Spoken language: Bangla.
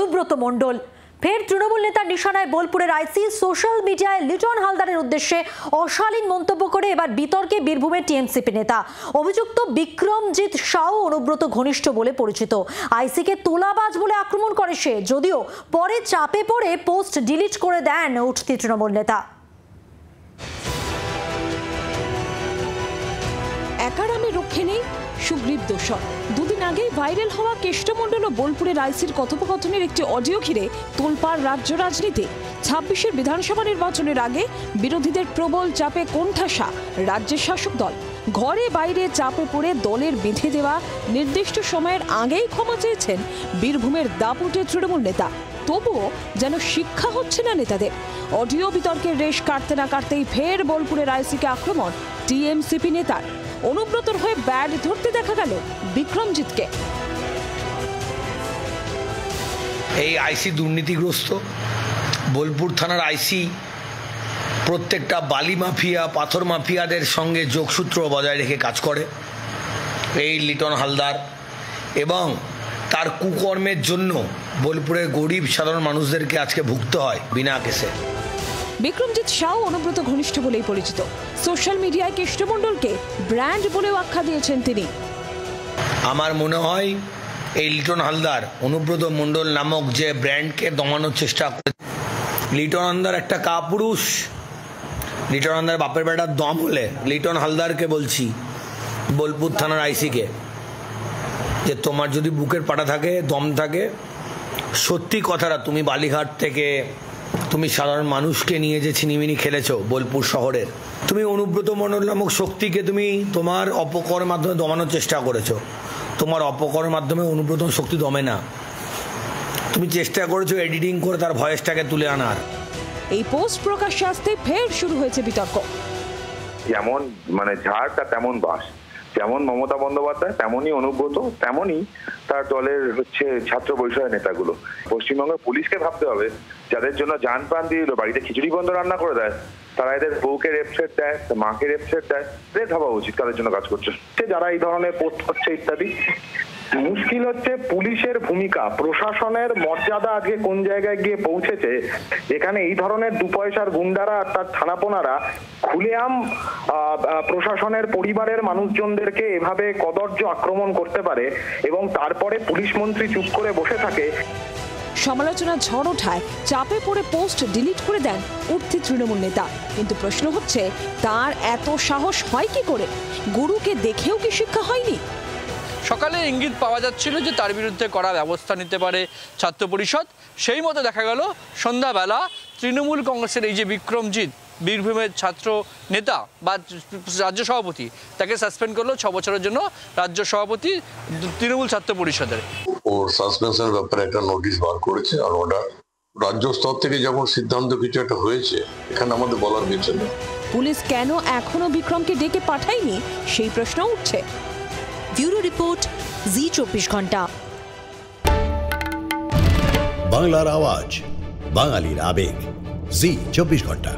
অনুব্রত মণ্ডল। ফের তৃণমূল নেতার নিশানায় বোলপুরের আইসি। সোশ্যাল মিডিয়ায় লিটন হালদারের উদ্দেশ্যে অশালীন মন্তব্য করে এবার বিতর্কে বীরভূমের টিএমসিপি নেতা। অভিযুক্ত বিক্রমজিৎ সাউ অনুব্রত ঘনিষ্ঠ বলে পরিচিত। আইসিকে তোলাবাজ বলে আক্রমণ করে সে, যদিও পরে চাপে পড়ে পোস্ট ডিলিট করে দেন উঠতি তৃণমূল নেতা। একারামে রক্ষে নেই সুগ্রীব দোষর। দুদিন আগেই ভাইরাল হওয়া কেষ্টমণ্ডল ও বোলপুরের আইসির কথোপকথনের একটি অডিও ঘিরে তোলপাড় রাজ্য রাজনীতি। ২৬-এর বিধানসভা নির্বাচনের আগে বিরোধীদের প্রবল চাপে কোণঠাসা রাজ্যের শাসক দল। ঘরে বাইরে চাপে পড়ে দলের বেঁধে দেওয়া নির্দিষ্ট সময়ের আগেই ক্ষমা চেয়েছেন বীরভূমের দাপুটে তৃণমূল নেতা। তবুও যেন শিক্ষা হচ্ছে না নেতাদের। অডিও বিতর্কের রেশ কাটতে না কাটতেই ফের বোলপুরের আইসিকে আক্রমণ টিএমসিপি নেতার। অনুব্রতর হয়ে ব্যাট ধরতে দেখা গেল বিক্রমজিৎকে। এই আইসি দুর্নীতিগ্রস্ত। বোলপুর থানার আইসি প্রত্যেকটা বালি মাফিয়া, পাথর মাফিয়াদের সঙ্গে যোগসূত্র বজায় রেখে কাজ করে এই লিটন হালদার, এবং তার কুকর্মের জন্য বোলপুরের গরিব সাধারণ মানুষদেরকে আজকে ভুগতে হয় বিনা কেসে। বিক্রমজিৎ সাউ অনুব্রত ঘনিষ্ঠ বলেই পরিচিত। সোশ্যাল মিডিয়ায় কেষ্টমণ্ডলকে ব্র্যান্ড বলেও আখ্যা দিয়েছেন তিনি। আমার মনে হয় এই লিটন হালদার অনুব্রত মণ্ডল নামক যে ব্র্যান্ডকে দমানোর চেষ্টা করে। লিটন হালদার একটা কাপুরুষ। লিটন হালদার বাপের বেটার দম হলে লিটন হালদারকে বলছি, বোলপুর থানার আইসিকে, যে তোমার যদি বুকের পাটা থাকে, দম থাকে, সত্যি কথাটা, তুমি বালিঘাট থেকে তুমি সাধারণ মানুষকে নিয়ে যে ছিনিমিনি খেলেছো বোলপুর শহরের, তুমি অনুব্রত মণ্ডল নামক শক্তিকে তুমি তোমার অপকর্মের মাধ্যমে দমানোর চেষ্টা করেছো। তোমার অপকর্মের মাধ্যমে অনুব্রত শক্তি দমে না। তুমি চেষ্টা করেছো এডিটিং করে তার ভয়েসটাকে তুলে আনার। এই পোস্ট প্রকাশ্যে আসতে ফের শুরু হয়েছে বিতর্ক। যেমন ঝাড়টা তেমন বাস, যেমন মমতা বন্দ্যোপাধ্যায় তেমনই অনুব্রত, তেমনই তার দলের ছাত্র বৈষয়িক নেতাগুলো। পশ্চিমবঙ্গের পুলিশকে ভাবতে হবে, যাদের জন্য জান প্রাণ দিয়ে দিল, বাড়িতে খিচুড়ি বন্ধ রান্না করে দেয়, তারা এদের বউকে রেপসেট দেয়, মাকে রেপসেট দেয়, এদের ভাবা উচিত তাদের জন্য কাজ করছে। যারা এই ধরনের পোস্ট করছে ইত্যাদি। মুশকিল হচ্ছে পুলিশের ভূমিকা, প্রশাসনের মর্যাদা আজকে কোন জায়গায় গিয়ে পৌঁছেছে। এখানে এই ধরনের দু পয়সার গুন্ডারা আর তার থানাপোনারা খুলেআম প্রশাসনের পরিবারের মানুষজনদেরকে এভাবে কদর্য আক্রমণ করতে পারে, এবং তারপরে পুলিশ মন্ত্রী চুপ করে বসে থাকে। সমালোচনা ঝড় ওঠায় চাপে পড়ে পোস্ট ডিলিট করে দেন উঠতি তৃণমূল নেতা। কিন্তু প্রশ্ন হচ্ছে, তার এত সাহস হয় কি করে? গুরুকে দেখেও কি শিক্ষা হয়নি? সকালে ইঙ্গিত পাওয়া যাচ্ছিল যে তার বিরুদ্ধে কড়া ব্যবস্থা নিতে পারে ছাত্র পরিষদ। সেই মতো দেখা গেল সন্ধ্যাবেলা তৃণমূল কংগ্রেসের এই যে বিক্রমজিৎ, বীরভূমের ছাত্র নেতা বা রাজ্য সভাপতি, তাকে সাসপেন্ড করলো 6 বছরের জন্য রাজ্য সভাপতি তৃণমূল ছাত্র পরিষদের। ও সাসপেনশনের ব্যাপারে একটা নোটিশ বার করেছে, আর ওটা রাজ্য স্তর থেকে যখন সিদ্ধান্ত কিছু একটা হয়েছে, এখানে আমাদের বলার কিছু নেই। পুলিশ কেন এখনো বিক্রমকে ডেকে পাঠায়নি সেই প্রশ্ন উঠছে। ব্যুরো রিপোর্ট, জি 24 ঘন্টা। বাংলার আওয়াজ, বাঙালির আবেগ, জি 24 ঘন্টা।